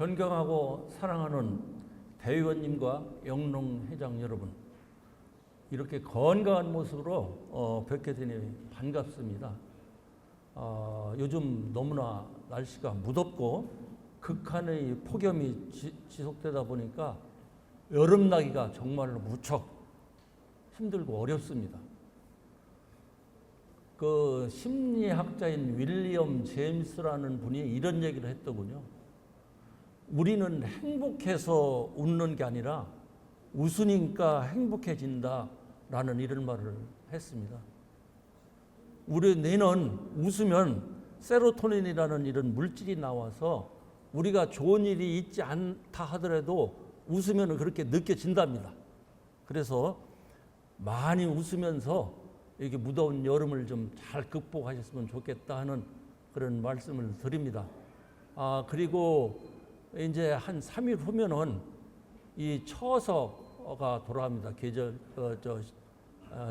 존경하고 사랑하는 대의원님과 영농회장 여러분, 이렇게 건강한 모습으로 뵙게 되니 반갑습니다. 요즘 너무나 날씨가 무덥고 극한의 폭염이 지속되다 보니까 여름 나기가 정말로 무척 힘들고 어렵습니다. 그 심리학자인 윌리엄 제임스라는 분이 이런 얘기를 했더군요. 우리는 행복해서 웃는 게 아니라 웃으니까 행복해진다라는 이런 말을 했습니다. 우리 뇌는 웃으면 세로토닌이라는 이런 물질이 나와서 우리가 좋은 일이 있지 않다 하더라도 웃으면 그렇게 느껴진답니다. 그래서 많이 웃으면서 이렇게 무더운 여름을 좀 잘 극복하셨으면 좋겠다 하는 그런 말씀을 드립니다. 그리고 이제 한 3일 후면은 이 처서가 돌아옵니다. 계절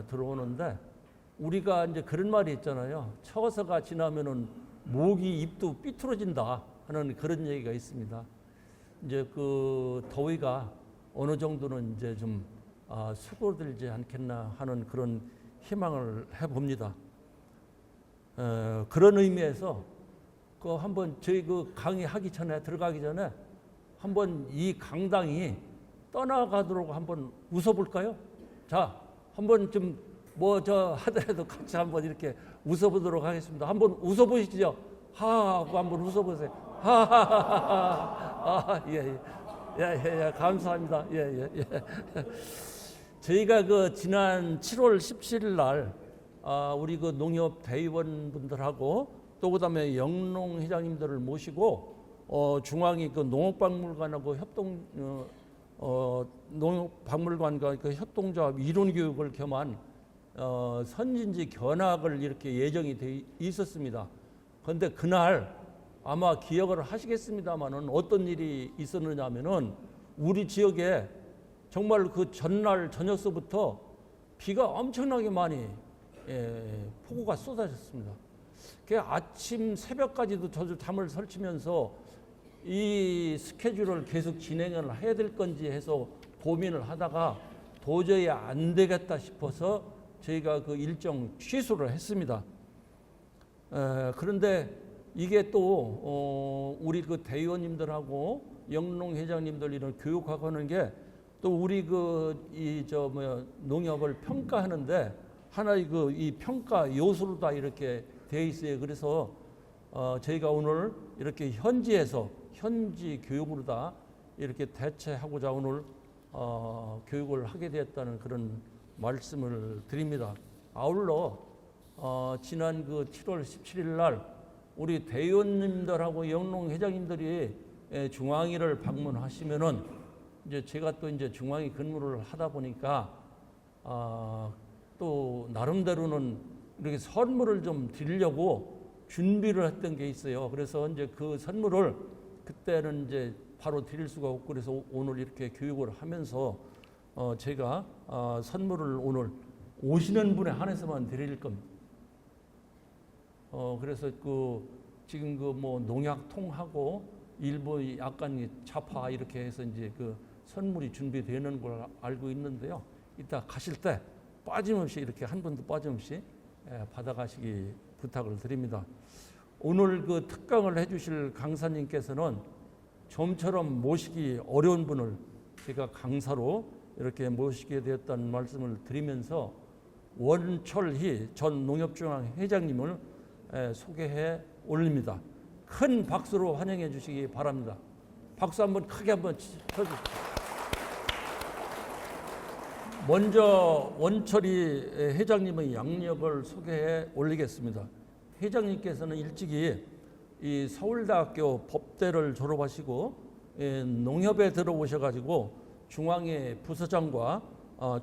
들어오는데 우리가 이제 그런 말이 있잖아요. 처서가 지나면은 모기 입도 삐뚤어진다 하는 그런 얘기가 있습니다. 이제 그 더위가 어느 정도는 이제 좀 수고들지 않겠나 하는 그런 희망을 해봅니다. 그런 의미에서 그 한번 저희 그 강의하기 전에 들어가기 전에 한번 이 강당이 떠나가도록 한번 웃어볼까요? 자, 한번 좀 뭐 저 하더라도 같이 한번 이렇게 웃어보도록 하겠습니다. 한번 웃어보시죠. 하하하고 한번 웃어보세요. 하하하하. 예, 감사합니다. 예. 저희가 그 지난 7월 17일 날 우리 그 농협 대의원분들하고 또 그다음에 영농 회장님들을 모시고 중앙이 그 농업박물관하고 농업박물관과 그 협동조합 이론 교육을 겸한 선진지 견학을 이렇게 예정이 돼 있었습니다. 그런데 그날 아마 기억을 하시겠습니다만은 어떤 일이 있었느냐면은 우리 지역에 정말 그 전날 저녁서부터 비가 엄청나게 많이 폭우가 쏟아졌습니다. 그 아침 새벽까지도 저도 잠을 설치면서 이 스케줄을 계속 진행을 해야 될 건지 해서 고민을 하다가 도저히 안 되겠다 싶어서 저희가 그 일정 취소를 했습니다. 그런데 이게 또 우리 그 대의원님들하고 영농 회장님들 이런 교육하고 하는 게 또 우리 농협을 평가하는데 하나의 이 평가 요소로 다 이렇게 돼 있어요. 그래서 저희가 오늘 이렇게 현지 교육으로 다 이렇게 대체하고자 오늘 교육을 하게 되었다는 그런 말씀을 드립니다. 아울러 지난 그 7월 17일 날 우리 대의원님들하고 영농 회장님들이 중앙위를 방문하시면은 이제 제가 또 이제 중앙위 근무를 하다 보니까 또 나름대로는 이렇게 선물을 좀 드리려고 준비를 했던 게 있어요. 그래서 이제 그 선물을 그때는 이제 바로 드릴 수가 없고 그래서 오늘 이렇게 교육을 하면서 제가 선물을 오늘 오시는 분에 한해서만 드릴 겁니다. 그래서 지금 뭐 농약통하고 일부 약간 차파 이렇게 해서 이제 그 선물이 준비되는 걸 알고 있는데요. 이따 가실 때 빠짐없이 이렇게 한 번도 빠짐없이 받아가시기 부탁을 드립니다. 오늘 그 특강을 해주실 강사님께서는 좀처럼 모시기 어려운 분을 제가 강사로 이렇게 모시게 되었다는 말씀을 드리면서 원철희 전 농협중앙 회장님을 소개해 올립니다. 큰 박수로 환영해 주시기 바랍니다. 박수 한번 크게 한번 쳐주세요. 먼저 원철희 회장님의 양력을 소개해 올리겠습니다. 회장님께서는 일찍이 이 서울대학교 법대를 졸업하시고 농협에 들어오셔가지고 중앙회 부서장과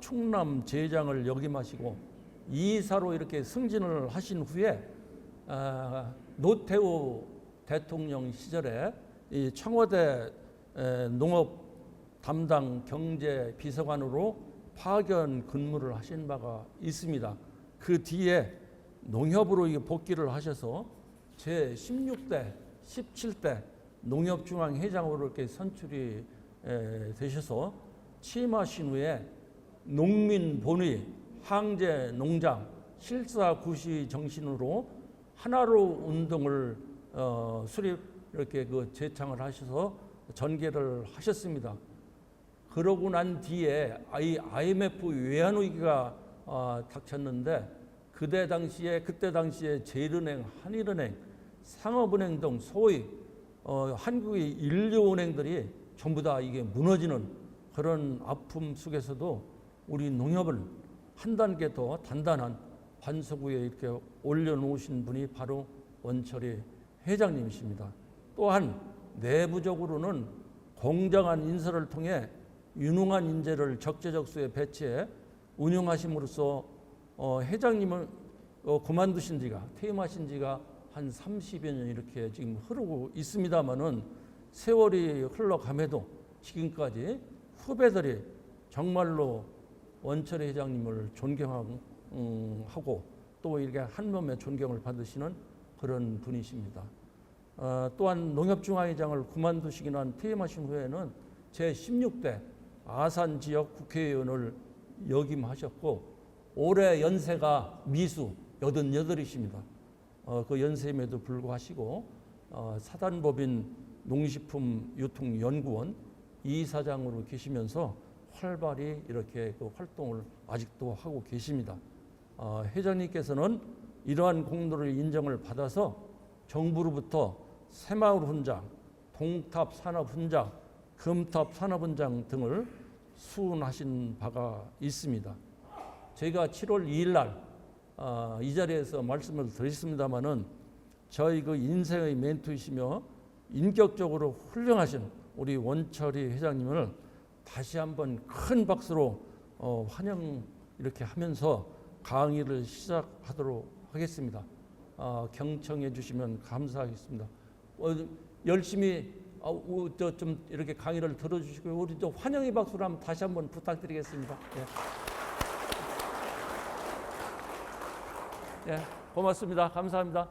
충남 제장을 역임하시고 이사로 이렇게 승진을 하신 후에 노태우 대통령 시절에 이 청와대 농업 담당 경제 비서관으로 파견 근무를 하신 바가 있습니다. 그 뒤에 농협으로 복귀를 하셔서 제16대, 17대 농협중앙회장으로 이렇게 선출이 되셔서 취임하신 후에 농민 본위, 항제 농장, 실사구시 정신으로 하나로 운동을 수립 이렇게 그 제창을 하셔서 전개를 하셨습니다. 그러고 난 뒤에 IMF 외환위기가 닥쳤는데 그때 당시에 제일은행, 한일은행, 상업은행 등 소위 한국의 인류은행들이 전부 다 이게 무너지는 그런 아픔 속에서도 우리 농협을 한 단계 더 단단한 반석 위에 이렇게 올려놓으신 분이 바로 원철이 회장님이십니다. 또한 내부적으로는 공정한 인사를 통해 유능한 인재를 적재적소에 배치해 운영하심으로써 회장님은 그만두신 지가 퇴임하신 지가 한 30여 년 이렇게 지금 흐르고 있습니다마는 세월이 흘러감에도 지금까지 후배들이 정말로 원철 회장님을 존경하고 또 이렇게 한 몸에 존경을 받으시는 그런 분이십니다. 또한 농협중앙회장을 그만두시기 난 퇴임하신 후에는 제16대 아산 지역 국회의원을 역임하셨고 올해 연세가 미수 88이십니다. 그 연세임에도 불구하시고 사단법인 농식품유통연구원 이사장으로 계시면서 활발히 이렇게 그 활동을 아직도 하고 계십니다. 회장님께서는 이러한 공로를 인정을 받아서 정부로부터 새마을 훈장, 동탑 산업 훈장, 금탑 산업 훈장 등을 수운하신 바가 있습니다. 제가 7월 2일 날 이 자리에서 말씀을 드렸습니다마는 저희 그 인생의 멘토이시며 인격적으로 훌륭하신 우리 원철이 회장님을 다시 한번 큰 박수로 환영 이렇게 하면서 강의를 시작하도록 하겠습니다. 경청해 주시면 감사하겠습니다. 열심히 좀 이렇게 강의를 들어주시고 우리 좀 환영의 박수를 한번 다시 한번 부탁드리겠습니다. 예, 고맙습니다. 감사합니다.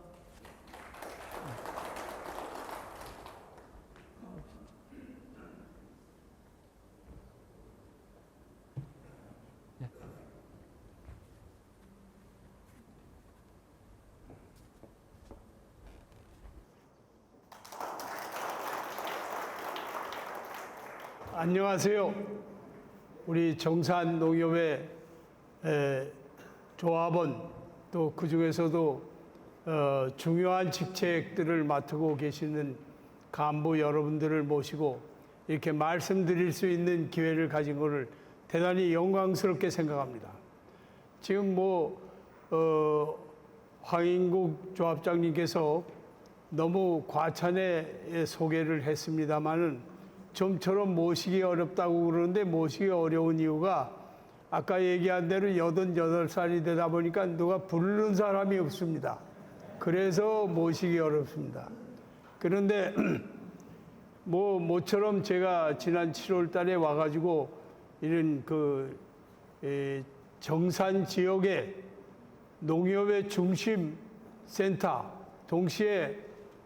안녕하세요. 우리 정산농협의 조합원 또 그중에서도 중요한 직책들을 맡고 계시는 간부 여러분들을 모시고 이렇게 말씀드릴 수 있는 기회를 가진 것을 대단히 영광스럽게 생각합니다. 지금 황인국 조합장님께서 너무 과찬의 소개를 했습니다마는 좀처럼 모시기 어렵다고 그러는데 모시기 어려운 이유가 아까 얘기한 대로 88살이 되다 보니까 누가 부르는 사람이 없습니다. 그래서 모시기 어렵습니다. 그런데 모처럼 제가 지난 7월 달에 와가지고 이런 정산 지역의 농협의 중심 센터, 동시에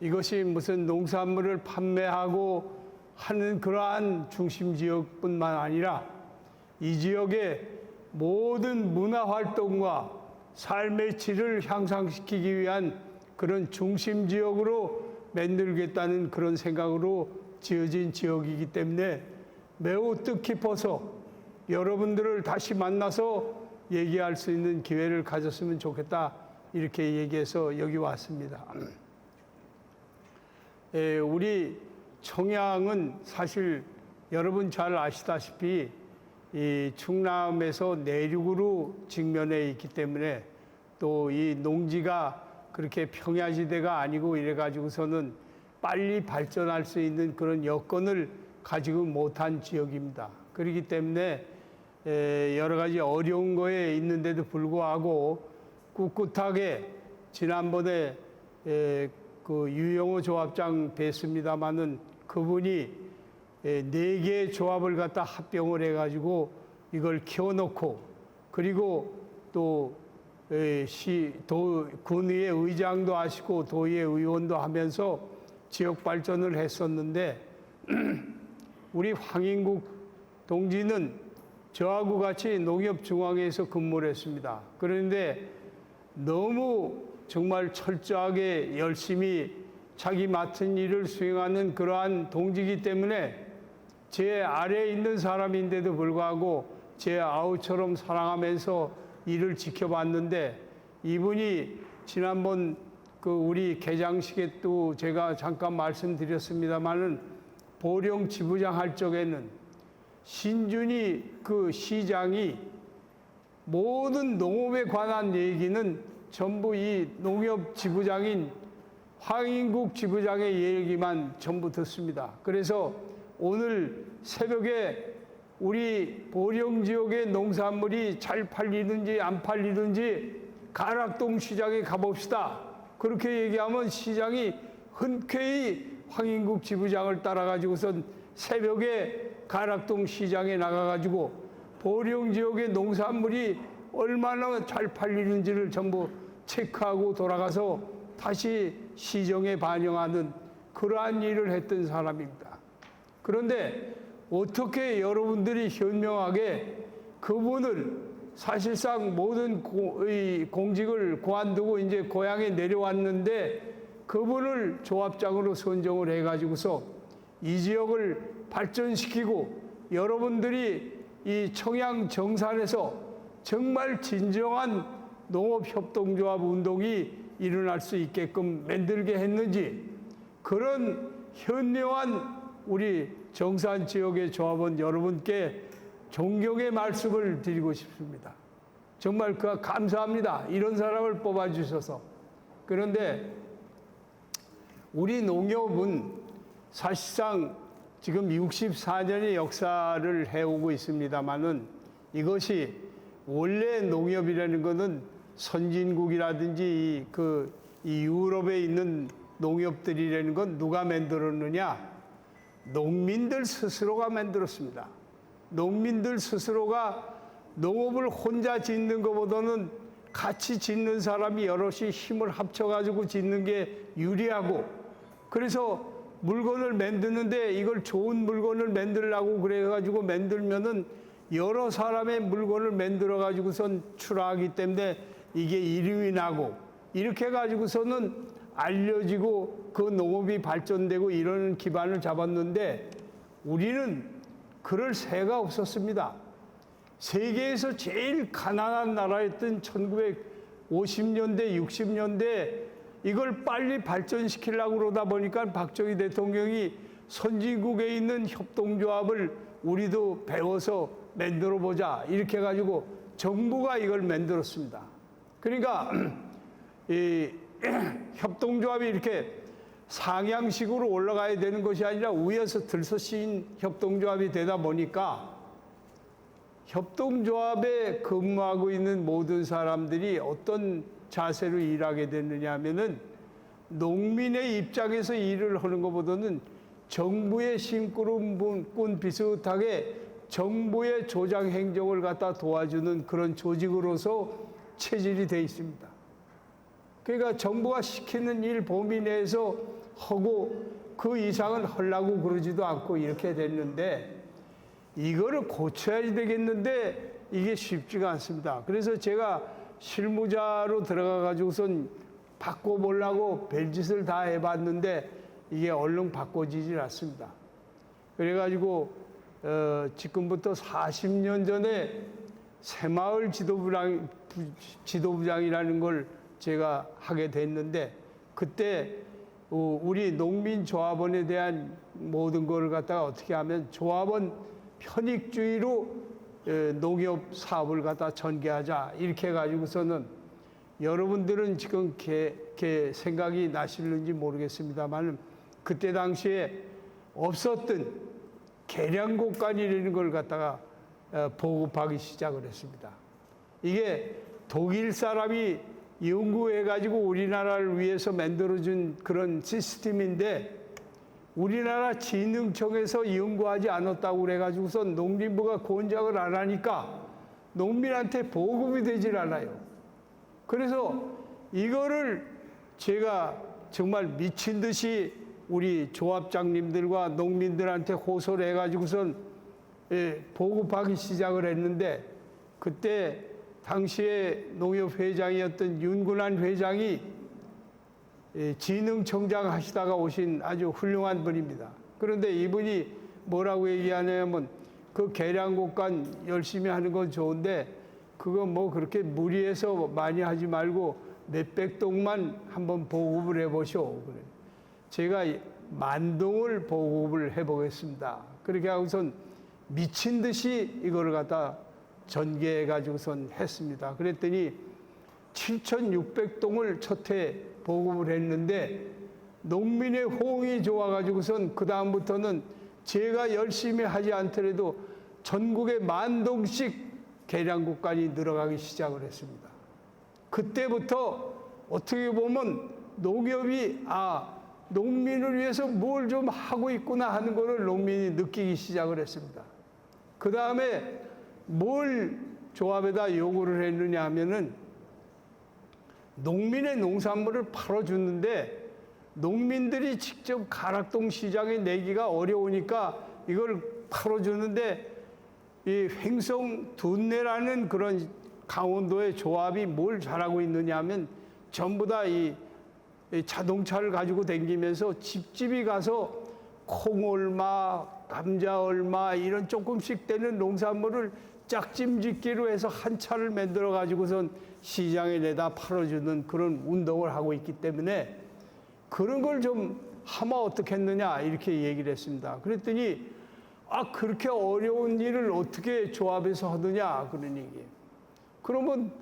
이것이 무슨 농산물을 판매하고 하는 그러한 중심 지역뿐만 아니라 이 지역의 모든 문화 활동과 삶의 질을 향상시키기 위한 그런 중심 지역으로 만들겠다는 그런 생각으로 지어진 지역이기 때문에 매우 뜻깊어서 여러분들을 다시 만나서 얘기할 수 있는 기회를 가졌으면 좋겠다 이렇게 얘기해서 여기 왔습니다. 우리 청양은 사실 여러분 잘 아시다시피 이 충남에서 내륙으로 직면해 있기 때문에 또 이 농지가 그렇게 평야지대가 아니고 이래가지고서는 빨리 발전할 수 있는 그런 여건을 가지고 못한 지역입니다. 그렇기 때문에 여러 가지 어려운 거에 있는데도 불구하고 꿋꿋하게 지난번에 그 유영호 조합장 뵀습니다마는 그분이 4개의 조합을 갖다 합병을 해가지고 이걸 키워놓고 그리고 또 군의회 의장도 하시고 도의회 의원도 하면서 지역 발전을 했었는데 우리 황인국 동지는 저하고 같이 농협중앙회에서 근무를 했습니다. 그런데 너무 정말 철저하게 열심히 자기 맡은 일을 수행하는 그러한 동지이기 때문에 제 아래에 있는 사람인데도 불구하고 제 아우처럼 사랑하면서 일을 지켜봤는데, 이분이 지난번 그 우리 개장식에 또 제가 잠깐 말씀드렸습니다마는 보령 지부장 할 적에는 신준이 그 시장이 모든 농업에 관한 얘기는 전부 이 농협 지부장인 황인국 지부장의 얘기만 전부 듣습니다. 그래서 오늘 새벽에 우리 보령 지역의 농산물이 잘 팔리든지 안 팔리든지 가락동 시장에 가봅시다. 그렇게 얘기하면 시장이 흔쾌히 황인국 지부장을 따라가지고선 새벽에 가락동 시장에 나가가지고 보령 지역의 농산물이 얼마나 잘 팔리는지를 전부 체크하고 돌아가서 다시 시정에 반영하는 그러한 일을 했던 사람입니다. 그런데 어떻게 여러분들이 현명하게 그분을 사실상 모든 공직을 그만두고 이제 고향에 내려왔는데 그분을 조합장으로 선정을 해가지고서 이 지역을 발전시키고 여러분들이 이 청양 정산에서 정말 진정한 농업협동조합 운동이 일어날 수 있게끔 만들게 했는지, 그런 현명한 우리 정산 지역의 조합원 여러분께 존경의 말씀을 드리고 싶습니다. 정말 감사합니다. 이런 사람을 뽑아주셔서. 그런데 우리 농협은 사실상 지금 64년의 역사를 해오고 있습니다마는 이것이 원래 농협이라는 것은 선진국이라든지 이 유럽에 있는 농협들이라는 건 누가 만들었느냐? 농민들 스스로가 만들었습니다. 농민들 스스로가 농업을 혼자 짓는 것보다는 같이 짓는 사람이 여럿이 힘을 합쳐가지고 짓는 게 유리하고, 그래서 물건을 만드는데 이걸 좋은 물건을 만들려고 그래가지고 만들면은 여러 사람의 물건을 만들어가지고선 출하하기 때문에 이게 이름이 나고, 이렇게 해가지고서는 알려지고 그 농업이 발전되고 이런 기반을 잡았는데 우리는 그럴 새가 없었습니다. 세계에서 제일 가난한 나라였던 1950년대, 60년대 이걸 빨리 발전시키려고 그러다 보니까 박정희 대통령이 선진국에 있는 협동조합을 우리도 배워서 만들어 보자 이렇게 해가지고 정부가 이걸 만들었습니다. 그러니까 이 협동조합이 이렇게 상향식으로 올라가야 되는 것이 아니라 위에서 들서씌인 협동조합이 되다 보니까 협동조합에 근무하고 있는 모든 사람들이 어떤 자세로 일하게 됐느냐 하면은 농민의 입장에서 일을 하는 것보다는 정부의 심부름꾼 비슷하게 정부의 조장 행정을 갖다 도와주는 그런 조직으로서 체질이 되어 있습니다. 그러니까 정부가 시키는 일 범위 내에서 하고 그 이상은 하려고 그러지도 않고 이렇게 됐는데 이거를 고쳐야 되겠는데 이게 쉽지가 않습니다. 그래서 제가 실무자로 들어가 가지고선 바꿔보려고 별짓을 다 해봤는데 이게 얼른 바꿔지질 않습니다. 그래가지고 지금부터 40년 전에 새마을 지도부장이라는 걸 제가 하게 됐는데 그때 우리 농민조합원에 대한 모든 걸 갖다가 어떻게 하면 조합원 편익주의로 농협 사업을 갖다 전개하자 이렇게 해가지고서는 여러분들은 지금 생각이 나실는지 모르겠습니다만 그때 당시에 없었던 계량곡간이라는 걸 갖다가 보급하기 시작을 했습니다. 이게 독일 사람이 연구해가지고 우리나라를 위해서 만들어준 그런 시스템인데 우리나라 진흥청에서 연구하지 않았다고 그래가지고서 농림부가 권장을 안 하니까 농민한테 보급이 되질 않아요. 그래서 이거를 제가 정말 미친 듯이 우리 조합장님들과 농민들한테 호소를 해가지고선 보급하기 시작을 했는데, 그때 당시에 농협회장이었던 윤근환 회장이 진흥청장 하시다가 오신 아주 훌륭한 분입니다. 그런데 이분이 뭐라고 얘기하냐면, 그 계량곡간 열심히 하는 건 좋은데 그거 뭐 그렇게 무리해서 많이 하지 말고 몇백 동만 한번 보급을 해보시오. 그래. 제가 10,000동을 보급을 해보겠습니다. 그렇게 하고선 미친 듯이 이거를 갖다 전개해 가지고선 했습니다. 그랬더니 7,600동을 첫해 보급을 했는데, 농민의 호응이 좋아가지고선 그 다음부터는 제가 열심히 하지 않더라도 전국에 10,000동씩 계량국간이 늘어가기 시작을 했습니다. 그때부터 어떻게 보면 농협이 농민을 위해서 뭘 좀 하고 있구나 하는 것을 농민이 느끼기 시작을 했습니다. 그 다음에 뭘 조합에다 요구를 했느냐 하면은, 농민의 농산물을 팔아주는데 농민들이 직접 가락동 시장에 내기가 어려우니까 이걸 팔아주는데, 이 횡성 둔내라는 그런 강원도의 조합이 뭘 잘하고 있느냐 하면, 전부 다 이 자동차를 가지고 다니면서 집집이 가서 콩 얼마, 감자 얼마 이런 조금씩 되는 농산물을 짝짐짓기로 해서 한 차를 만들어 가지고선 시장에 내다 팔아주는 그런 운동을 하고 있기 때문에, 그런 걸 좀 하면 어떻겠느냐 이렇게 얘기를 했습니다. 그랬더니 그렇게 어려운 일을 어떻게 조합에서 하느냐 그런 얘기예요. 그러면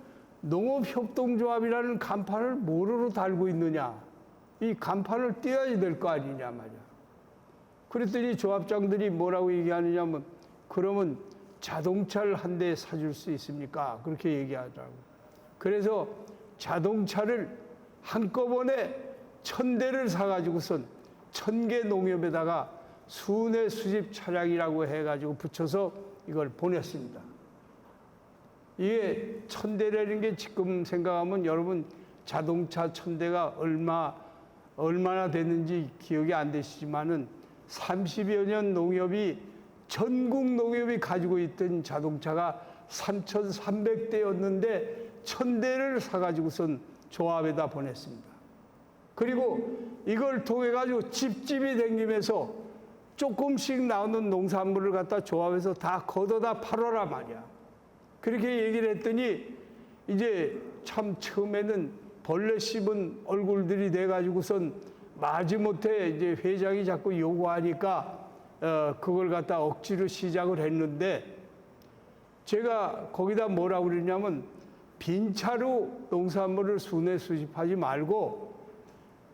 농업협동조합이라는 간판을 뭐로 달고 있느냐, 이 간판을 띄어야 될 거 아니냐 말이야. 그랬더니 조합장들이 뭐라고 얘기하느냐면, 그러면 자동차를 한 대 사줄 수 있습니까? 그렇게 얘기하더라고요. 그래서 자동차를 한꺼번에 1,000대를 사가지고선 1,000개 농협에다가 순회 수집 차량이라고 해가지고 붙여서 이걸 보냈습니다. 이게 1,000대라는 게 지금 생각하면 여러분 자동차 1,000대가 얼마나 됐는지 기억이 안 되시지만은 30여 년 농협이 전국 농협이 가지고 있던 자동차가 3,300대였는데 1,000대를 사가지고선 조합에다 보냈습니다. 그리고 이걸 통해 가지고 집집이 댕기면서 조금씩 나오는 농산물을 갖다 조합해서 다 걷어다 팔아라 말이야. 그렇게 얘기를 했더니 이제 참 처음에는 벌레 씹은 얼굴들이 돼가지고선 마지못해 이제 회장이 자꾸 요구하니까 그걸 갖다 억지로 시작을 했는데, 제가 거기다 뭐라고 그러냐면, 빈차로 농산물을 순회 수집하지 말고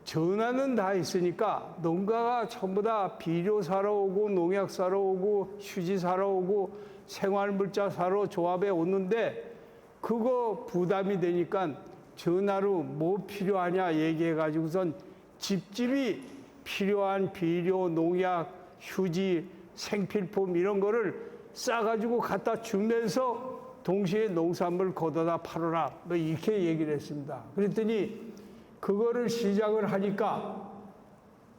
전화는 다 있으니까 농가가 전부 다 비료 사러 오고 농약 사러 오고 휴지 사러 오고 생활물자 사러 조합에 오는데, 그거 부담이 되니까 전화로 뭐 필요하냐 얘기해가지고선 집집이 필요한 비료, 농약, 휴지, 생필품 이런 거를 싸가지고 갖다 주면서 동시에 농산물 걷어다 팔아라 뭐 이렇게 얘기를 했습니다. 그랬더니 그거를 시작을 하니까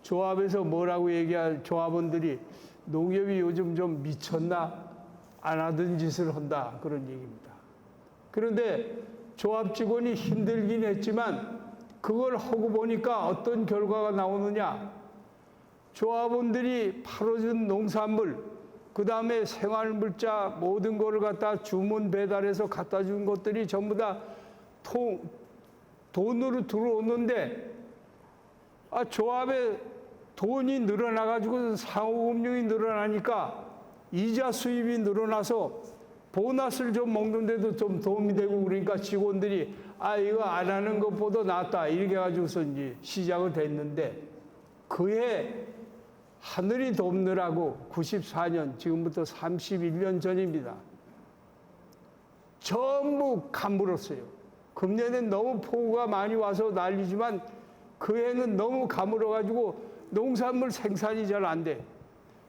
조합에서 뭐라고 얘기할 조합원들이, 농협이 요즘 좀 미쳤나? 안 하던 짓을 한다 그런 얘기입니다. 그런데 조합 직원이 힘들긴 했지만 그걸 하고 보니까 어떤 결과가 나오느냐, 조합원들이 팔아준 농산물, 그 다음에 생활물자 모든 거를 갖다 주문 배달해서 갖다 준 것들이 전부 다 돈으로 들어오는데, 조합에 돈이 늘어나가지고 상호금융이 늘어나니까 이자 수입이 늘어나서 보너스를 좀 먹는데도 좀 도움이 되고, 그러니까 직원들이 이거 안 하는 것보다 낫다 이렇게 해가지고서 이제 시작을 됐는데, 그해 하늘이 돕느라고 94년, 지금부터 31년 전입니다. 전부 가물었어요. 금년엔 너무 폭우가 많이 와서 난리지만 그 해는 너무 가물어가지고 농산물 생산이 잘 안 돼.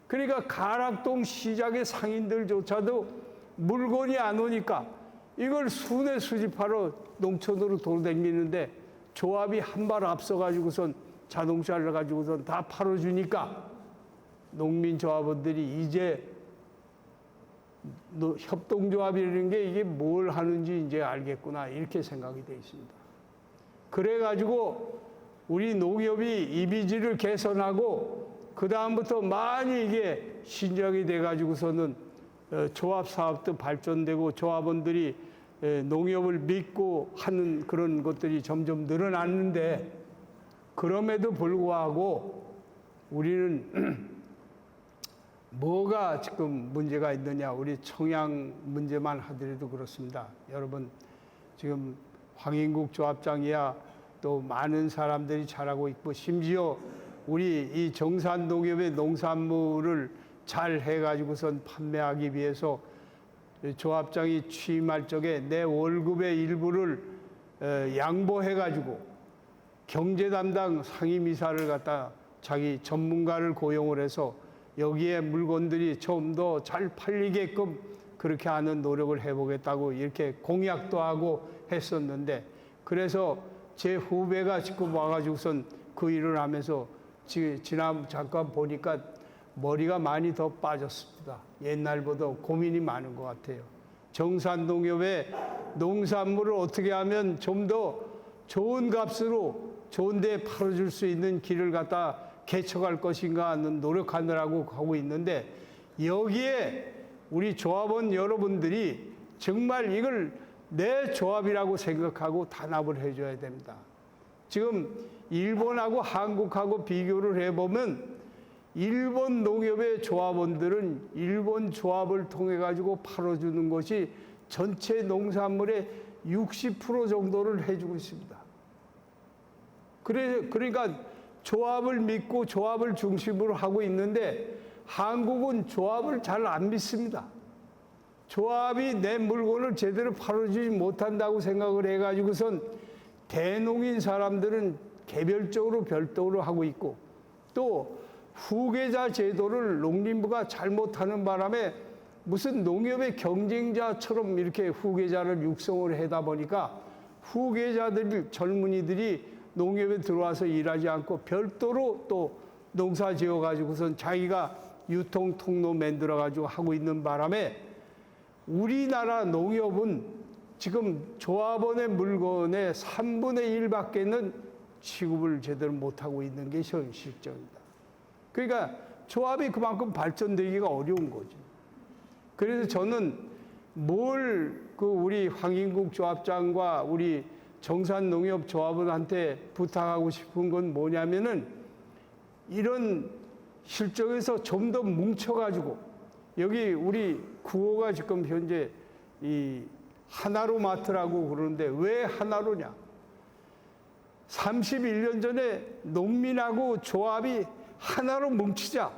그러니까 가락동 시장의 상인들조차도 물건이 안 오니까 이걸 순회 수집하러 농촌으로 돌아다니는데, 조합이 한 발 앞서가지고선 자동차를 가지고선 다 팔아주니까 농민조합원들이 이제 협동조합이라는 게 이게 뭘 하는지 이제 알겠구나 이렇게 생각이 되어 있습니다. 그래가지고 우리 농협이 이미지를 개선하고 그 다음부터 많이 이게 신장이 돼가지고서는 조합 사업도 발전되고 조합원들이 농협을 믿고 하는 그런 것들이 점점 늘어났는데 그럼에도 불구하고 우리는 뭐가 지금 문제가 있느냐. 우리 청양 문제만 하더라도 그렇습니다. 여러분 지금 황인국 조합장이야 또 많은 사람들이 잘하고 있고 심지어 우리 이 정산농협의 농산물을 잘 해가지고선 판매하기 위해서 조합장이 취임할 적에 내 월급의 일부를 양보해가지고 경제 담당 상임이사를 갖다 자기 전문가를 고용을 해서 여기에 물건들이 좀 더 잘 팔리게끔 그렇게 하는 노력을 해보겠다고 이렇게 공약도 하고 했었는데 그래서 제 후배가 지금 와가지고선 그 일을 하면서 지난 잠깐 보니까 머리가 많이 더 빠졌습니다. 옛날보다 고민이 많은 것 같아요. 정산농협의 농산물을 어떻게 하면 좀 더 좋은 값으로 좋은 데 팔아줄 수 있는 길을 갖다 개척할 것인가 하는 노력하느라고 하고 있는데 여기에 우리 조합원 여러분들이 정말 이걸 내 조합이라고 생각하고 단합을 해줘야 됩니다. 지금 일본하고 한국하고 비교를 해보면 일본 농협의 조합원들은 일본 조합을 통해 가지고 팔아주는 것이 전체 농산물의 60% 정도를 해주고 있습니다. 그러니까 조합을 믿고 조합을 중심으로 하고 있는데 한국은 조합을 잘 안 믿습니다. 조합이 내 물건을 제대로 팔아주지 못한다고 생각을 해가지고선 대농인 사람들은 개별적으로 별도로 하고 있고 또 후계자 제도를 농림부가 잘못하는 바람에 무슨 농협의 경쟁자처럼 이렇게 후계자를 육성을 하다 보니까 후계자들 젊은이들이 농협에 들어와서 일하지 않고 별도로 또 농사 지어 가지고선 자기가 유통 통로 만들어 가지고 하고 있는 바람에 우리나라 농협은 지금 조합원의 물건의 3분의 1밖에는 취급을 제대로 못하고 있는 게 현실적입니다. 그러니까 조합이 그만큼 발전되기가 어려운 거죠. 그래서 저는 우리 황인국 조합장과 우리 정산농협 조합원한테 부탁하고 싶은 건 뭐냐면은 이런 실정에서 좀 더 뭉쳐가지고 여기 우리 구호가 지금 현재 이 하나로 마트라고 그러는데 왜 하나로냐? 31년 전에 농민하고 조합이 하나로 뭉치자.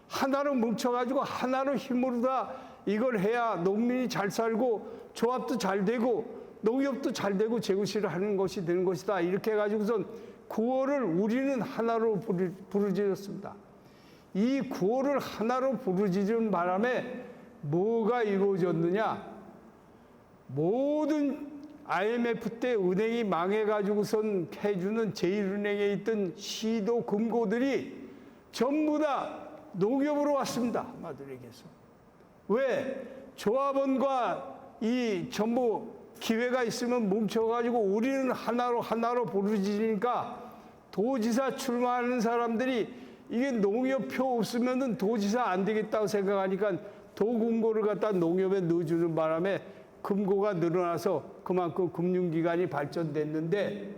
하나로 뭉쳐가지고 하나로 힘으로 다 이걸 해야 농민이 잘 살고 조합도 잘 되고 농협도 잘 되고 재구시를 하는 것이 되는 것이다. 이렇게 해가지고선 구호를 우리는 하나로 부르짖었습니다. 이 구호를 하나로 부르짖은 바람에 뭐가 이루어졌느냐? 모든 IMF 때 은행이 망해가지고선 해주는 제1은행에 있던 시도 금고들이 전부 다 농협으로 왔습니다. 한마디로 얘기해서. 왜? 조합원과 이 전부 기회가 있으면 뭉쳐가지고 우리는 하나로 부르짖으니까 도지사 출마하는 사람들이 이게 농협표 없으면은 도지사 안 되겠다고 생각하니까 도금고를 갖다 농협에 넣어주는 바람에 금고가 늘어나서 그만큼 금융기관이 발전됐는데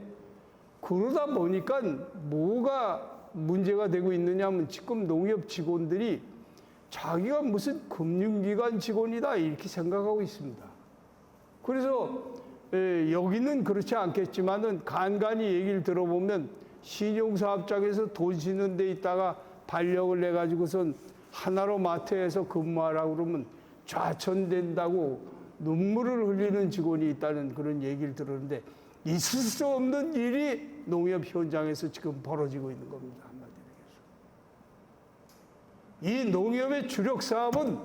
그러다 보니까 뭐가 문제가 되고 있느냐면 지금 농협 직원들이 자기가 무슨 금융기관 직원이다 이렇게 생각하고 있습니다. 그래서 여기는 그렇지 않겠지만은 간간히 얘기를 들어보면 신용사업장에서 돈 싣는 데 있다가 발령을 내가지고선 하나로 마트에서 근무하라고 그러면 좌천된다고 눈물을 흘리는 직원이 있다는 그런 얘기를 들었는데 있을 수 없는 일이 농협 현장에서 지금 벌어지고 있는 겁니다. 이 농협의 주력 사업은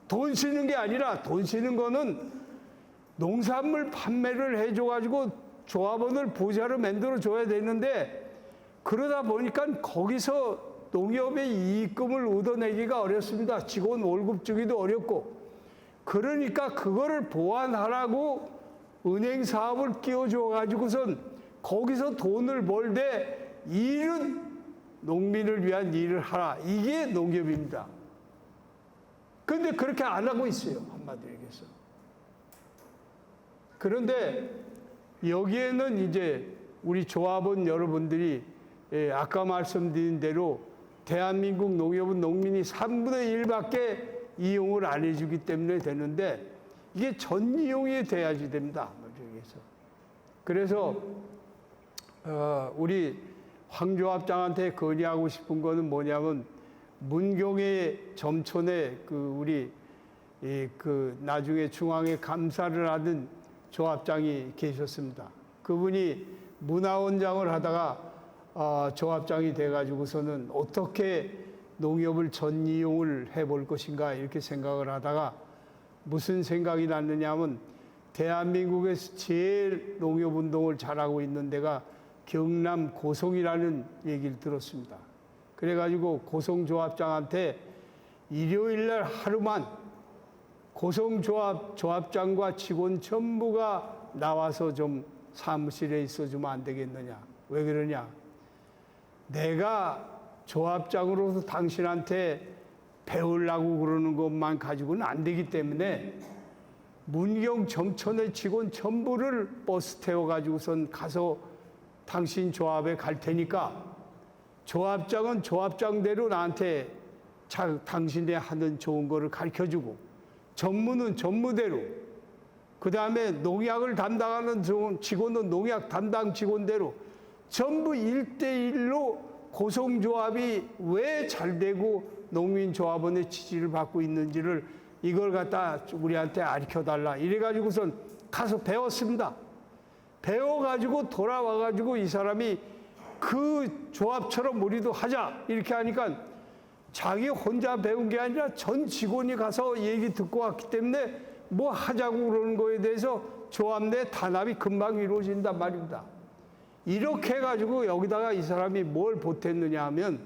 돈 싣는 게 아니라 돈 싣는 거는 농산물 판매를 해줘가지고 조합원을 부자로 만들어 줘야 되는데 그러다 보니까 거기서 농협의 이익금을 얻어내기가 어렵습니다. 직원 월급 주기도 어렵고. 그러니까 그거를 보완하라고 은행 사업을 끼워줘 가지고선 거기서 돈을 벌되 일은 농민을 위한 일을 하라. 이게 농협입니다. 그런데 그렇게 안 하고 있어요. 한마디로 얘기해서. 그런데 여기에는 이제 우리 조합원 여러분들이 아까 말씀드린 대로 대한민국 농협은 농민이 3분의 1밖에 이용을 안 해주기 때문에 되는데 이게 전 이용이 돼야지 됩니다. 그래서 우리 황조합장한테 건의하고 싶은 거는 뭐냐면 문경의 점촌에 우리 나중에 중앙에 감사를 하는 조합장이 계셨습니다. 그분이 문화원장을 하다가 조합장이 돼가지고서는 어떻게 농협을 전 이용을 해볼 것인가 이렇게 생각을 하다가 무슨 생각이 났느냐 하면 대한민국에서 제일 농협운동을 잘하고 있는 데가 경남 고성이라는 얘기를 들었습니다. 그래가지고 고성조합장한테 일요일날 하루만 고성조합장과 직원 전부가 나와서 좀 사무실에 있어주면 안 되겠느냐. 왜 그러냐. 내가 조합장으로서 당신한테 배우려고 그러는 것만 가지고는 안 되기 때문에 문경 점촌의 직원 전부를 버스 태워가지고선 가서 당신 조합에 갈 테니까 조합장은 조합장대로 나한테 당신이 하는 좋은 거를 가르쳐주고 전무는 전무대로 그 다음에 농약을 담당하는 직원은 농약 담당 직원대로 전부 1대1로 고성조합이 왜 잘되고 농민조합원의 지지를 받고 있는지를 이걸 갖다 우리한테 가르쳐달라. 이래가지고선 가서 배웠습니다. 배워가지고 돌아와가지고 이 사람이 그 조합처럼 우리도 하자. 이렇게 하니까 자기 혼자 배운 게 아니라 전 직원이 가서 얘기 듣고 왔기 때문에 뭐 하자고 그러는 거에 대해서 조합 내 단합이 금방 이루어진단 말입니다. 이렇게 해가지고 여기다가 이 사람이 뭘 보탰느냐 하면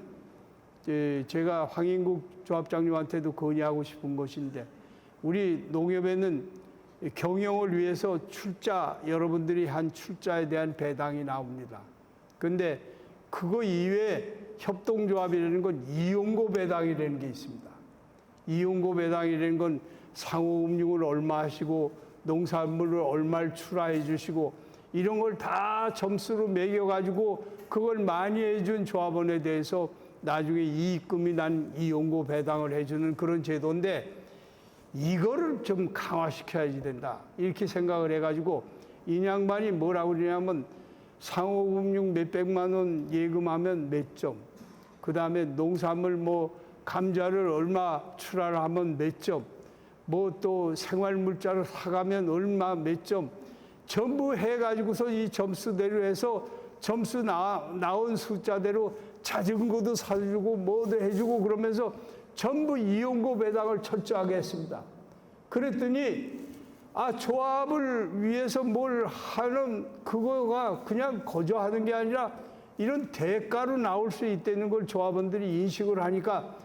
제가 황인국 조합장님한테도 건의하고 싶은 것인데 우리 농협에는 경영을 위해서 여러분들이 한 출자에 대한 배당이 나옵니다. 그런데 그거 이외에 협동조합이라는 건 이용고 배당이라는 게 있습니다. 이용고 배당이라는 건 상호금융을 얼마 하시고 농산물을 얼마를 출하해 주시고 이런 걸 다 점수로 매겨가지고 그걸 많이 해준 조합원에 대해서 나중에 이익금이 난 이용고 배당을 해주는 그런 제도인데 이거를 좀 강화시켜야지 된다. 이렇게 생각을 해가지고 이 양반이 뭐라고 그러냐면 상호금융 몇백만 원 예금하면 몇 점, 그 다음에 농산물 감자를 얼마 출하를 하면 몇 점, 또 생활물자를 사가면 얼마 몇 점, 전부 해가지고서 이 점수대로 해서 점수 나온 숫자대로 자전거도 사주고 뭐도 해주고 그러면서 전부 이용고 배당을 철저하게 했습니다. 그랬더니 조합을 위해서 뭘 하는 그거가 그냥 거저하는 게 아니라 이런 대가로 나올 수 있다는 걸 조합원들이 인식을 하니까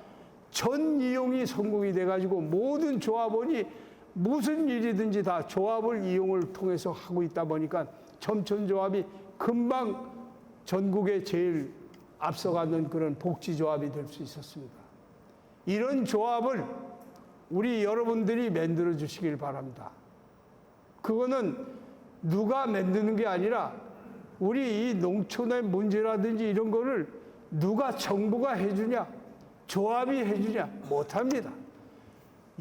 전 이용이 성공이 돼가지고 모든 조합원이 무슨 일이든지 다 조합을 이용을 통해서 하고 있다 보니까 점촌조합이 금방 전국에 제일 앞서가는 그런 복지조합이 될 수 있었습니다. 이런 조합을 우리 여러분들이 만들어 주시길 바랍니다. 그거는 누가 만드는 게 아니라 우리 이 농촌의 문제라든지 이런 거를 누가 정부가 해주냐, 조합이 해주냐, 못합니다.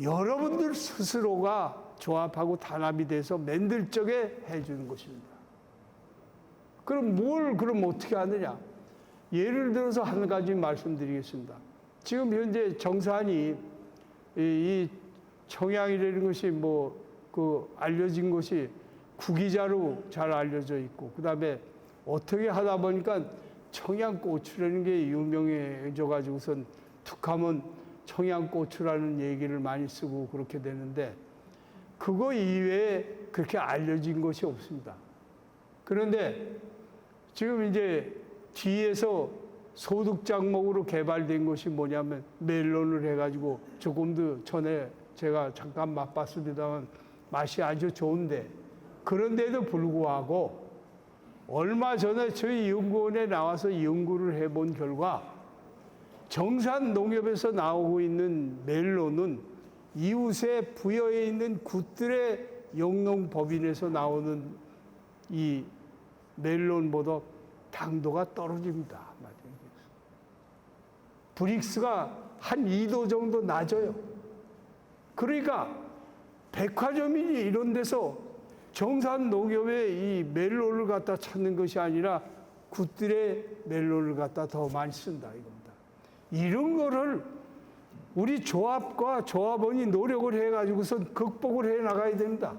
여러분들 스스로가 조합하고 단합이 돼서 만들 적에 해주는 것입니다. 그럼 어떻게 하느냐? 예를 들어서 한 가지 말씀드리겠습니다. 지금 현재 정산이 이 청양이라는 것이 알려진 것이 구기자로 잘 알려져 있고, 그 다음에 어떻게 하다 보니까 청양고추라는 게 유명해져 가지고선 툭하면 청양고추라는 얘기를 많이 쓰고 그렇게 되는데 그거 이외에 그렇게 알려진 것이 없습니다. 그런데 지금 이제 뒤에서 소득 작목으로 개발된 것이 뭐냐면 멜론을 해가지고 조금도 전에 제가 잠깐 맛봤습니다만 맛이 아주 좋은데, 그런데도 불구하고 얼마 전에 저희 연구원에 나와서 연구를 해본 결과 정산 농협에서 나오고 있는 멜론은 이웃에 부여해 있는 굿들의 영농법인에서 나오는 이 멜론보다 당도가 떨어집니다. 브릭스가 한 2도 정도 낮아요. 그러니까 백화점이니 이런 데서 정산 농협의 이 멜론을 갖다 찾는 것이 아니라 굿들의 멜론을 갖다 더 많이 쓴다 이겁니다. 이런 거를 우리 조합과 조합원이 노력을 해가지고서 극복을 해 나가야 됩니다.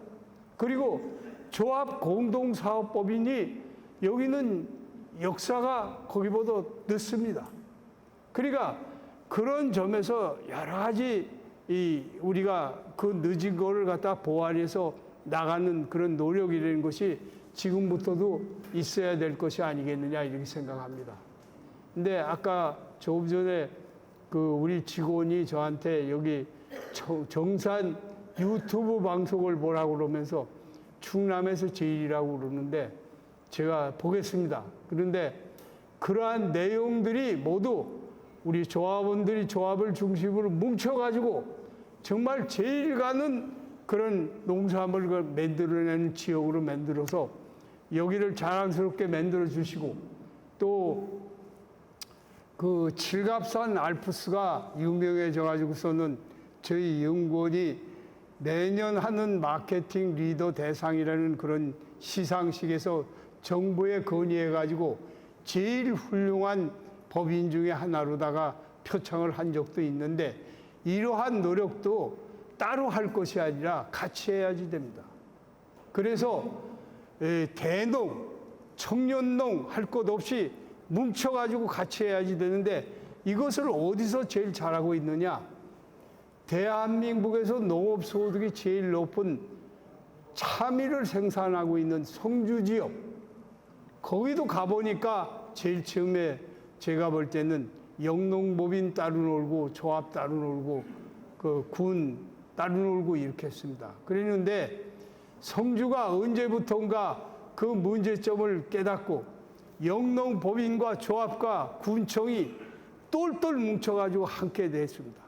그리고 조합 공동사업법인이 여기는 역사가 거기보다 늦습니다. 그러니까 그런 점에서 여러 가지 우리가 그 늦은 거를 갖다 보완해서 나가는 그런 노력이라는 것이 지금부터도 있어야 될 것이 아니겠느냐 이렇게 생각합니다. 근데 아까 조금 전에 그 우리 직원이 저한테 여기 정산 유튜브 방송을 보라고 그러면서 충남에서 제일이라고 그러는데 제가 보겠습니다. 그런데 그러한 내용들이 모두 우리 조합원들이 조합을 중심으로 뭉쳐가지고 정말 제일 가는 그런 농산물을 만들어내는 지역으로 만들어서 여기를 자랑스럽게 만들어 주시고, 또 그 칠갑산 알프스가 유명해져 가지고서는 저희 연구원이 매년 하는 마케팅 리더 대상이라는 그런 시상식에서 정부에 건의해 가지고 제일 훌륭한 법인 중에 하나로다가 표창을 한 적도 있는데, 이러한 노력도 따로 할 것이 아니라 같이 해야지 됩니다. 그래서 대농, 청년농 할 것 없이 뭉쳐가지고 같이 해야지 되는데, 이것을 어디서 제일 잘하고 있느냐? 대한민국에서 농업소득이 제일 높은 참외를 생산하고 있는 성주 지역, 거기도 가보니까 제일 처음에 제가 볼 때는 영농법인 따로 놀고 조합 따로 놀고 그 군 따로 놀고 이렇게 했습니다. 그랬는데 성주가 언제부턴가 그 문제점을 깨닫고 영농법인과 조합과 군청이 똘똘 뭉쳐가지고 함께 됐습니다.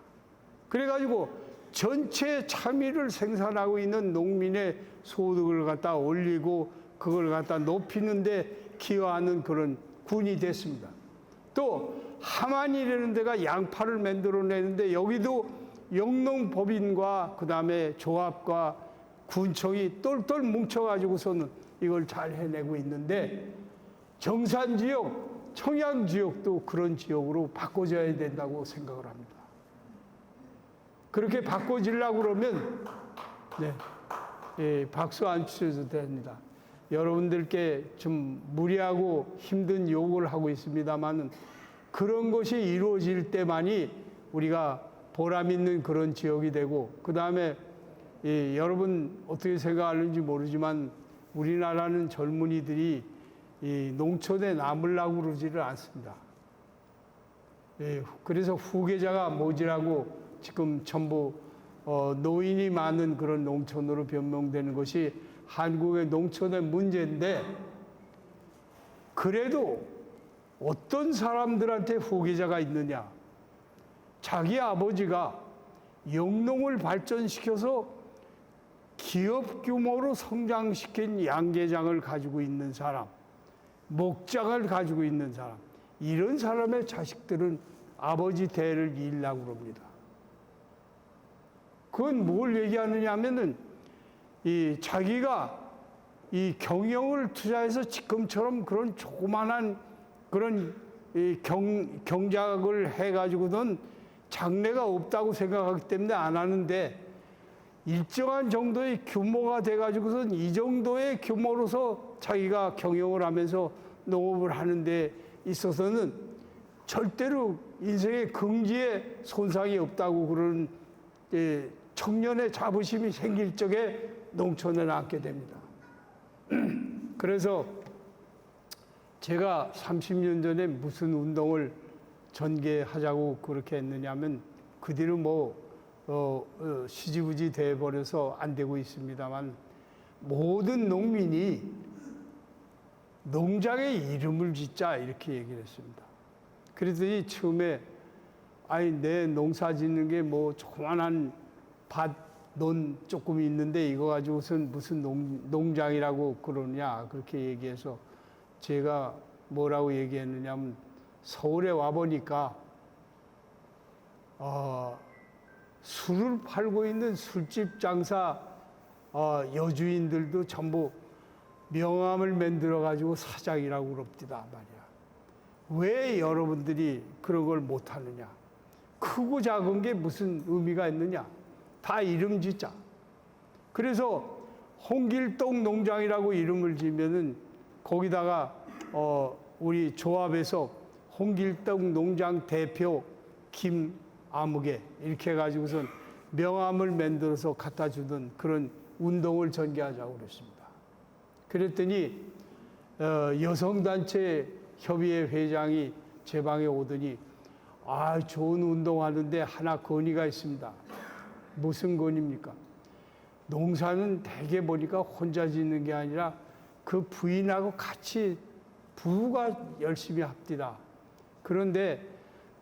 그래가지고 전체 참외를 생산하고 있는 농민의 소득을 갖다 올리고 그걸 갖다 높이는데 기여하는 그런 군이 됐습니다. 또 함안이라는 데가 양파를 만들어내는데 여기도 영농법인과 그 다음에 조합과 군청이 똘똘 뭉쳐가지고서는 이걸 잘 해내고 있는데, 정산지역, 청양지역도 그런 지역으로 바꿔줘야 된다고 생각을 합니다. 그렇게 바꿔지려고 그러면 박수 안 치셔도 됩니다. 여러분들께 좀 무리하고 힘든 요구를 하고 있습니다만 그런 것이 이루어질 때만이 우리가 보람 있는 그런 지역이 되고, 그 다음에 여러분 어떻게 생각하는지 모르지만 우리나라는 젊은이들이 이 농촌에 남으려고 그러지를 않습니다. 그래서 후계자가 모자라고 지금 전부 노인이 많은 그런 농촌으로 변명되는 것이 한국의 농촌의 문제인데, 그래도 어떤 사람들한테 후계자가 있느냐? 자기 아버지가 영농을 발전시켜서 기업 규모로 성장시킨 양계장을 가지고 있는 사람, 목장을 가지고 있는 사람, 이런 사람의 자식들은 아버지 대를 이으려고 그럽니다. 그건 뭘 얘기하느냐 하면은 자기가 이 경영을 투자해서 지금처럼 그런 조그만한 그런 경작을 해가지고는 장래가 없다고 생각하기 때문에 안 하는데, 일정한 정도의 규모가 돼가지고선 이 정도의 규모로서 자기가 경영을 하면서 농업을 하는 데 있어서는 절대로 인생의 긍지에 손상이 없다고 그런 청년의 자부심이 생길 적에 농촌에 남게 됩니다. 그래서 제가 30년 전에 무슨 운동을 전개하자고 그렇게 했느냐면 그 뒤로 시지부지 돼버려서 안 되고 있습니다만 모든 농민이 농장에 이름을 짓자 이렇게 얘기를 했습니다. 그랬더니 처음에 내 농사 짓는 게 조그만한 논 조금 있는데 이거 가지고선 무슨 농장이라고 그러냐 그렇게 얘기해서 제가 뭐라고 얘기했느냐면 서울에 와보니까 술을 팔고 있는 술집 장사 여주인들도 전부 명함을 만들어 가지고 사장이라고 그럽디다 말이야. 왜 여러분들이 그런 걸 못하느냐? 크고 작은 게 무슨 의미가 있느냐? 다 이름 짓자. 그래서 홍길동 농장이라고 이름을 지면은 거기다가 우리 조합에서 홍길동 농장 대표 김아무개 이렇게 해가지고선 명함을 만들어서 갖다 주던 그런 운동을 전개하자고 그랬습니다. 그랬더니 여성단체 협의회 회장이 제 방에 오더니 좋은 운동하는데 하나 건의가 있습니다. 무슨 건의입니까? 농사는 대개 보니까 혼자 짓는 게 아니라 그 부인하고 같이 부부가 열심히 합디다. 그런데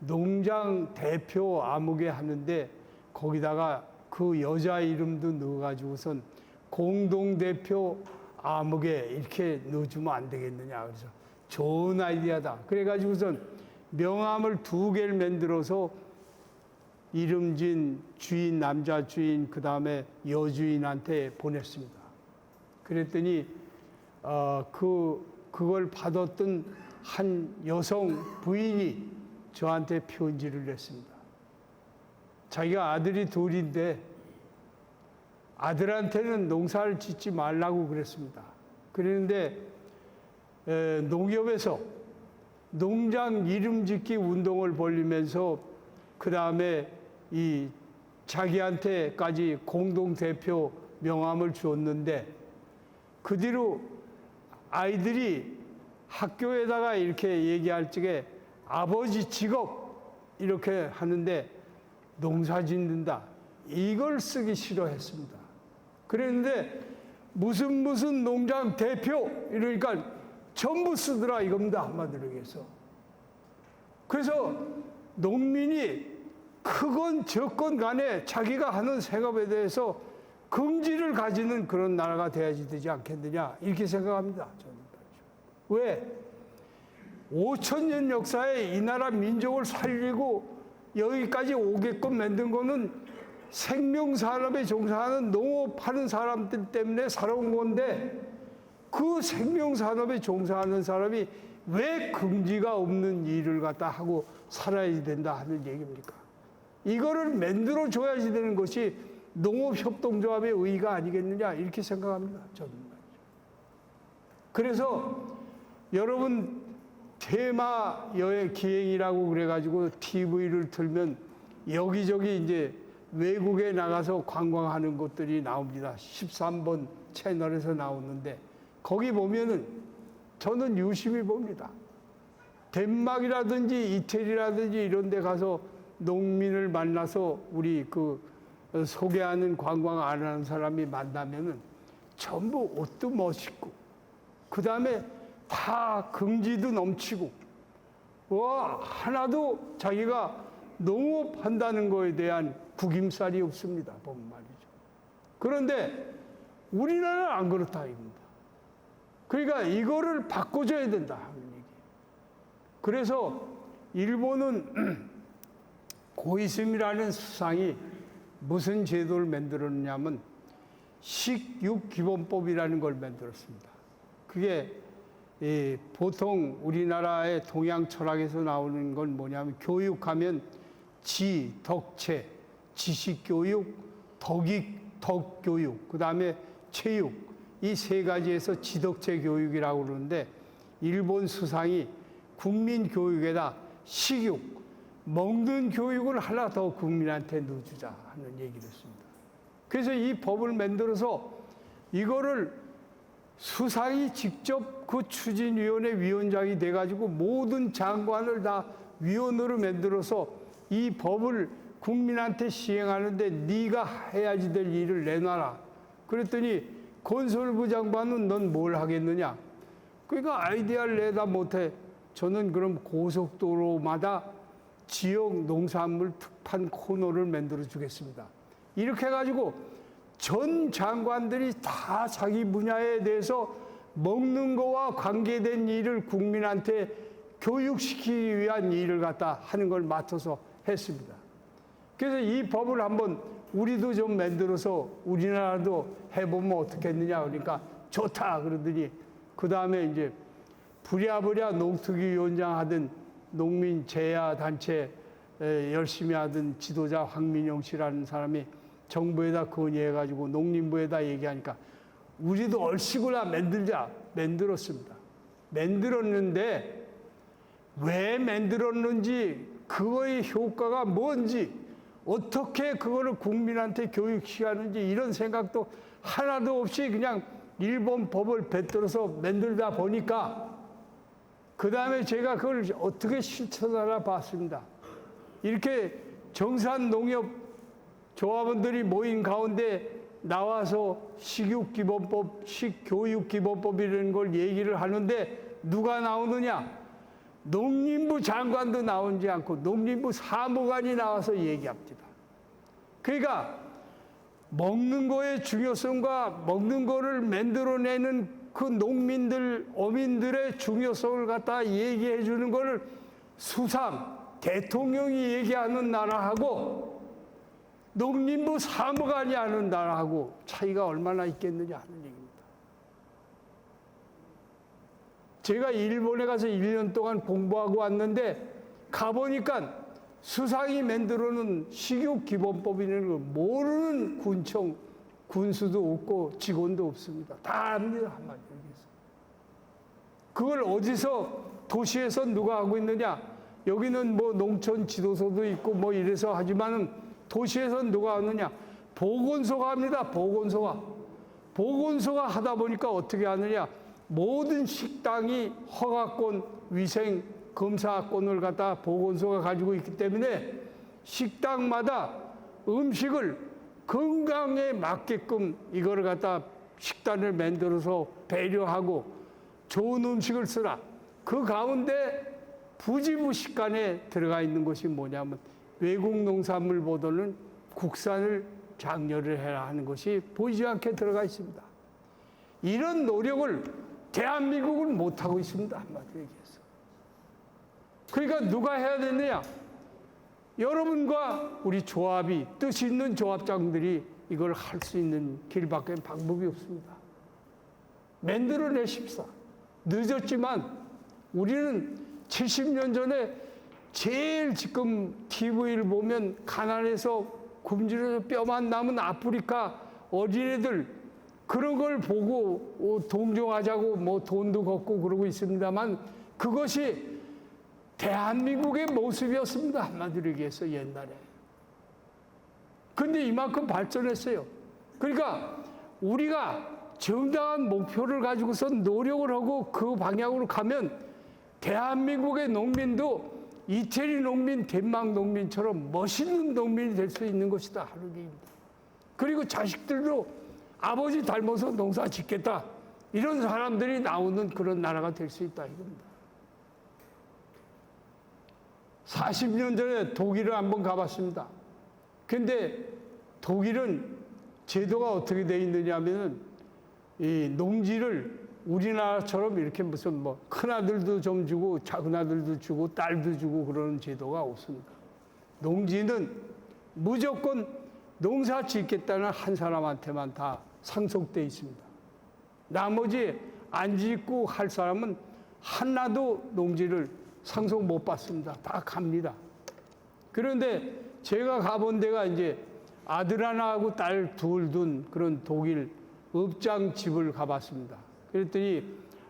농장 대표 아무개 하는데 거기다가 그 여자 이름도 넣어가지고선 공동대표 아무개 이렇게 넣어주면 안 되겠느냐. 그래서 좋은 아이디어다. 그래가지고선 명함을 2개를 만들어서 이름진 주인, 남자 주인, 그 다음에 여주인한테 보냈습니다. 그랬더니 그걸 받았던 한 여성 부인이 저한테 편지를 냈습니다. 자기가 아들이 2인데 아들한테는 농사를 짓지 말라고 그랬습니다. 그랬는데 농협에서 농장 이름 짓기 운동을 벌리면서 그 다음에 이 자기한테까지 공동대표 명함을 줬는데 그 뒤로 아이들이 학교에다가 이렇게 얘기할 적에 아버지 직업 이렇게 하는데 농사 짓는다 이걸 쓰기 싫어했습니다. 그랬는데 무슨 농장 대표 이러니까 전부 쓰더라 이겁니다. 한마디로 해서. 그래서 농민이 크건 적건 간에 자기가 하는 생업에 대해서 긍지를 가지는 그런 나라가 돼야지 되지 않겠느냐 이렇게 생각합니다. 저는. 왜? 5,000년 역사에 이 나라 민족을 살리고 여기까지 오게끔 만든 거는 생명산업에 종사하는 농업하는 사람들 때문에 살아온 건데 그 생명산업에 종사하는 사람이 왜 긍지가 없는 일을 갖다 하고 살아야 된다 하는 얘기입니까? 이거를 만들어 줘야지 되는 것이 농업협동조합의 의의가 아니겠느냐 이렇게 생각합니다. 저는. 그래서 여러분 테마 여행 기행이라고 그래가지고 TV를 틀면 여기저기 이제 외국에 나가서 관광하는 것들이 나옵니다. 13번 채널에서 나오는데 거기 보면은 저는 유심히 봅니다. 덴마크라든지 이태리라든지 이런 데 가서 농민을 만나서 우리 소개하는 관광 안 하는 사람이 만나면은 전부 옷도 멋있고 그 다음에 다 긍지도 넘치고 하나도 자기가 농업한다는 거에 대한 구김살이 없습니다. 보면 말이죠. 그런데 우리나라는 안 그렇다 이겁니다. 그러니까 이거를 바꿔줘야 된다 하는 얘기. 그래서 일본은 고이스미라는 수상이 무슨 제도를 만들었냐면 식육기본법이라는 걸 만들었습니다. 그게 보통 우리나라의 동양 철학에서 나오는 건 뭐냐면 교육하면 지, 덕체, 지식교육, 덕교육, 그 다음에 체육 이 3가지에서 지덕체 교육이라고 그러는데 일본 수상이 국민교육에다 식육, 먹는 교육을 하나 더 국민한테 넣어주자 하는 얘기를 했습니다. 그래서 이 법을 만들어서 이거를 수상이 직접 그 추진위원회 위원장이 돼가지고 모든 장관을 다 위원으로 만들어서 이 법을 국민한테 시행하는데 네가 해야지 될 일을 내놔라. 그랬더니 건설부 장관은 넌 뭘 하겠느냐. 그러니까 아이디어를 내다 못해. 저는 그럼 고속도로마다 지역 농산물 특판 코너를 만들어 주겠습니다. 이렇게 해가지고 전 장관들이 다 자기 분야에 대해서 먹는 거와 관계된 일을 국민한테 교육시키기 위한 일을 갖다 하는 걸 맡아서 했습니다. 그래서 이 법을 한번 우리도 좀 만들어서 우리나라도 해보면 어떻겠느냐 그러니까 좋다 그러더니 그 다음에 이제 부랴부랴 농특위위원장 하던 농민 제야 단체 열심히 하던 지도자 황민영 씨라는 사람이 정부에다 건의해가지고 농림부에다 얘기하니까 우리도 얼씨구나 만들자. 만들었습니다. 만들었는데 왜 만들었는지 그거의 효과가 뭔지 어떻게 그거를 국민한테 교육시키는지 이런 생각도 하나도 없이 그냥 일본 법을 배들어서 만들다 보니까 그 다음에 제가 그걸 어떻게 실천하나 봤습니다. 이렇게 정산농협 조합원들이 모인 가운데 나와서 식육기본법, 식교육기본법이라는 걸 얘기를 하는데 누가 나오느냐? 농림부 장관도 나오지 않고 농림부 사무관이 나와서 얘기합니다. 그러니까 먹는 거의 중요성과 먹는 거를 만들어내는 그 농민들, 어민들의 중요성을 갖다 얘기해 주는 거를 수상, 대통령이 얘기하는 나라하고 농림부 사무관이 하는 나라하고 차이가 얼마나 있겠느냐 하는 얘기입니다. 제가 일본에 가서 1년 동안 공부하고 왔는데 가보니까 수상이 만들어놓은 식육기본법이라는 걸 모르는 군청, 군수도 없고 직원도 없습니다. 다 압니다. 한마디로 얘기해서. 그걸 어디서 도시에서 누가 하고 있느냐? 여기는 뭐 농촌 지도소도 있고 뭐 이래서 하지만은 도시에서 누가 하느냐? 보건소가 합니다. 보건소가. 보건소가 하다 보니까 어떻게 하느냐? 모든 식당이 허가권, 위생, 검사권을 갖다 보건소가 가지고 있기 때문에 식당마다 음식을 건강에 맞게끔 이거를 갖다 식단을 만들어서 배려하고 좋은 음식을 쓰라. 그 가운데 부지부식간에 들어가 있는 것이 뭐냐면 외국 농산물보다는 국산을 장려를 해라 하는 것이 보이지 않게 들어가 있습니다. 이런 노력을 대한민국은 못하고 있습니다. 한마디로 얘기해서. 그러니까 누가 해야 되느냐? 여러분과 우리 조합이, 뜻 있는 조합장들이 이걸 할 수 있는 길밖에 방법이 없습니다. 만들어내십사. 늦었지만 우리는 70년 전에 제일 지금 TV를 보면 가난해서 굶주려서 뼈만 남은 아프리카 어린애들 그런 걸 보고 동정하자고 뭐 돈도 걷고 그러고 있습니다만 그것이 대한민국의 모습이었습니다. 한마디로 얘기해서 옛날에. 근데 이만큼 발전했어요. 그러니까 우리가 정당한 목표를 가지고서 노력을 하고 그 방향으로 가면 대한민국의 농민도 이태리 농민, 덴마크 농민처럼 멋있는 농민이 될 수 있는 것이다 하는 얘기입니다. 그리고 자식들도 아버지 닮아서 농사 짓겠다. 이런 사람들이 나오는 그런 나라가 될 수 있다 이겁니다. 40년 전에 독일을 한번 가봤습니다. 근데 독일은 제도가 어떻게 되어 있느냐 하면은 이 농지를 우리나라처럼 이렇게 무슨 뭐 큰아들도 좀 주고 작은아들도 주고 딸도 주고 그러는 제도가 없습니다. 농지는 무조건 농사 짓겠다는 한 사람한테만 다 상속되어 있습니다. 나머지 안 짓고 할 사람은 하나도 농지를 상속 못 받습니다. 다 갑니다. 그런데 제가 가본 데가 이제 아들 하나하고 딸 둘 둔 그런 독일 업장 집을 가봤습니다. 그랬더니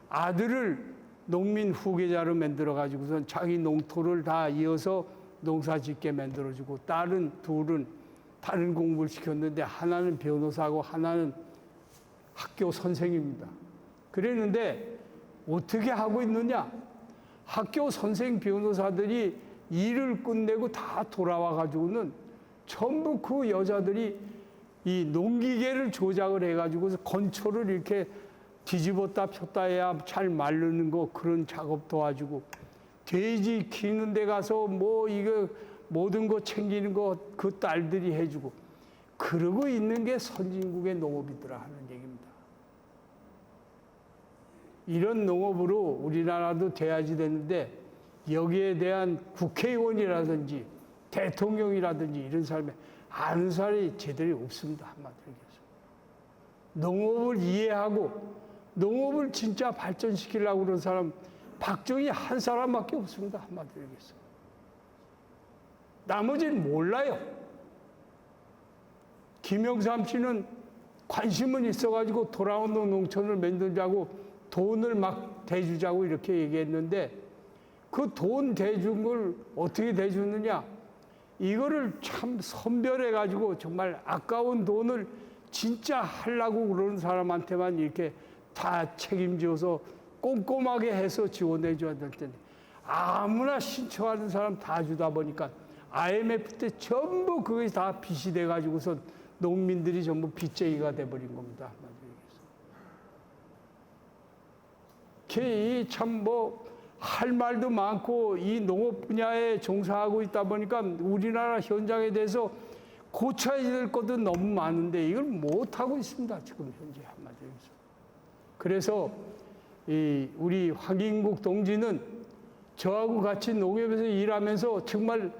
아들을 농민 후계자로 만들어가지고선 자기 농토를 다 이어서 농사 짓게 만들어주고 딸은 둘은 다른 공부를 시켰는데 하나는 변호사고 하나는 학교 선생입니다. 그랬는데 어떻게 하고 있느냐? 학교 선생 변호사들이 일을 끝내고 다 돌아와 가지고는 전부 그 여자들이 이 농기계를 조작을 해가지고서 건초를 이렇게 뒤집었다 폈다 해야 잘 마르는 거 그런 작업 도와주고 돼지 키우는 데 가서 뭐 이거 모든 거 챙기는 거 그 딸들이 해주고 그러고 있는 게 선진국의 농업이더라 하는 얘기입니다. 이런 농업으로 우리나라도 돼야지 되는데 여기에 대한 국회의원이라든지 대통령이라든지 이런 사람이 아는 사람이 제대로 없습니다. 한마디로 얘기해서. 농업을 이해하고 농업을 진짜 발전시키려고 그런 사람 박정희 한 사람밖에 없습니다. 한마디로 얘기해서. 나머지는 몰라요. 김영삼 씨는 관심은 있어가지고 돌아오는 농촌을 만들자고 돈을 막 대주자고 이렇게 얘기했는데 그 돈 대준 걸 어떻게 대주느냐? 이거를 참 선별해가지고 정말 아까운 돈을 진짜 하려고 그러는 사람한테만 이렇게 다 책임져서 꼼꼼하게 해서 지원해줘야 될 텐데 아무나 신청하는 사람 다 주다 보니까 IMF 때 전부 그것이 다 빚이 돼가지고서 농민들이 전부 빚쟁이가 돼버린 겁니다. 참 뭐 할 말도 많고 이 농업 분야에 종사하고 있다 보니까 우리나라 현장에 대해서 고쳐야 될 것도 너무 많은데 이걸 못하고 있습니다. 지금 현재 한마디로 해서. 그래서 우리 황인국 동지는 저하고 같이 농협에서 일하면서 정말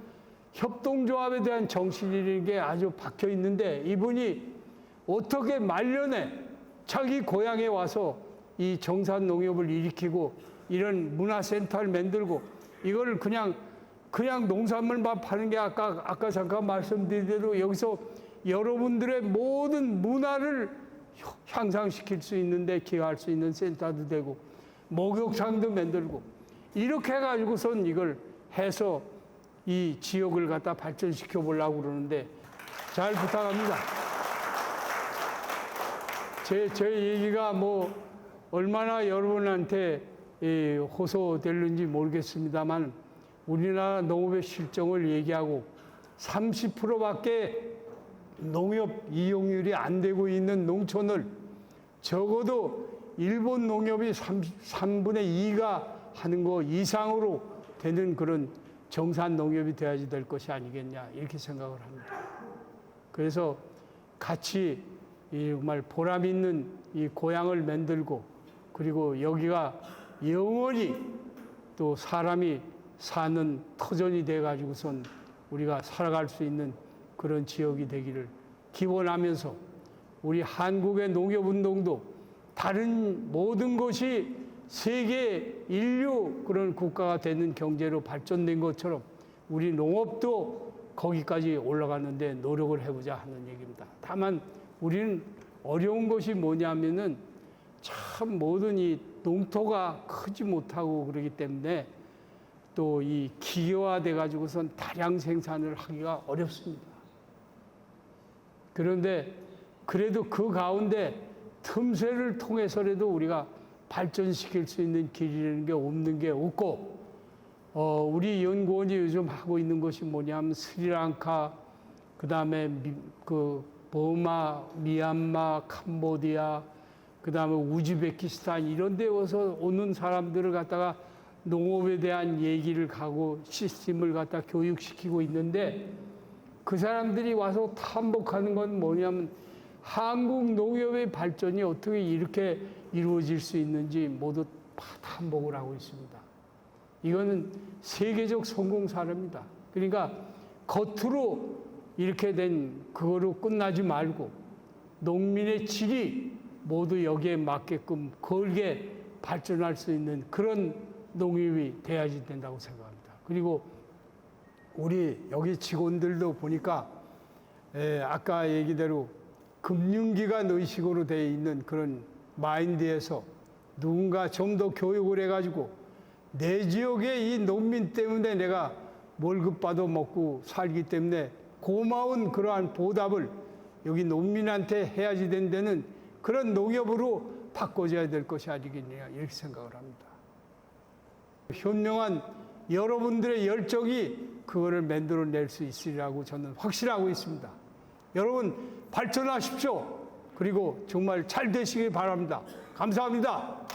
협동조합에 대한 정신이라는 게 아주 박혀 있는데 이분이 어떻게 말년에 자기 고향에 와서 이 정산 농협을 일으키고 이런 문화센터를 만들고 이거를 그냥 농산물만 파는 게 아까 잠깐 말씀드린 대로 여기서 여러분들의 모든 문화를 향상시킬 수 있는데 기여할 수 있는 센터도 되고 목욕탕도 만들고 이렇게 해가지고선 이걸 해서 이 지역을 갖다 발전시켜 보려고 그러는데 잘 부탁합니다. 제 얘기가 뭐 얼마나 여러분한테 호소될는지 모르겠습니다만 우리나라 농업의 실정을 얘기하고 30%밖에 농협 이용률이 안 되고 있는 농촌을 적어도 일본 농협이 3분의 2가 하는 거 이상으로 되는 그런 정산 농협이 돼야지 될 것이 아니겠냐 이렇게 생각을 합니다. 그래서 같이 정말 보람 있는 이 고향을 만들고 그리고 여기가 영원히 또 사람이 사는 터전이 돼가지고선 우리가 살아갈 수 있는 그런 지역이 되기를 기원하면서 우리 한국의 농협운동도 다른 모든 것이 세계 인류 그런 국가가 되는 경제로 발전된 것처럼 우리 농업도 거기까지 올라가는데 노력을 해보자 하는 얘기입니다. 다만 우리는 어려운 것이 뭐냐면은 참 모든 이 농토가 크지 못하고 그러기 때문에 또 이 기계화돼 가지고선 다량 생산을 하기가 어렵습니다. 그런데 그래도 그 가운데 틈새를 통해서라도 우리가 발전시킬 수 있는 길이라는 게 없는 게 없고 우리 연구원이 요즘 하고 있는 것이 뭐냐면 스리랑카 그다음에 그 버마, 미얀마, 캄보디아 그다음에 우즈베키스탄 이런 데 와서 오는 사람들을 갖다가 농업에 대한 얘기를 하고 시스템을 갖다 교육시키고 있는데 그 사람들이 와서 탐복하는 건 뭐냐면 한국 농업의 발전이 어떻게 이렇게 이루어질 수 있는지 모두 탐복을 하고 있습니다. 이거는 세계적 성공 사례입니다. 그러니까 겉으로 이렇게 된 그거로 끝나지 말고 농민의 질이 모두 여기에 맞게끔 걸게 발전할 수 있는 그런 농업이 돼야지 된다고 생각합니다. 그리고 우리 여기 직원들도 보니까 아까 얘기대로 금융기관 의식으로 되어 있는 그런 마인드에서 누군가 좀 더 교육을 해가지고 내 지역의 이 농민 때문에 내가 월급 받아 먹고 살기 때문에 고마운 그러한 보답을 여기 농민한테 해야지 된다는 그런 농협으로 바꿔줘야 될 것이 아니겠느냐 이렇게 생각을 합니다. 현명한 여러분들의 열정이 그거를 만들어낼 수 있으리라고 저는 확신하고 있습니다. 여러분 발전하십시오. 그리고 정말 잘 되시길 바랍니다. 감사합니다.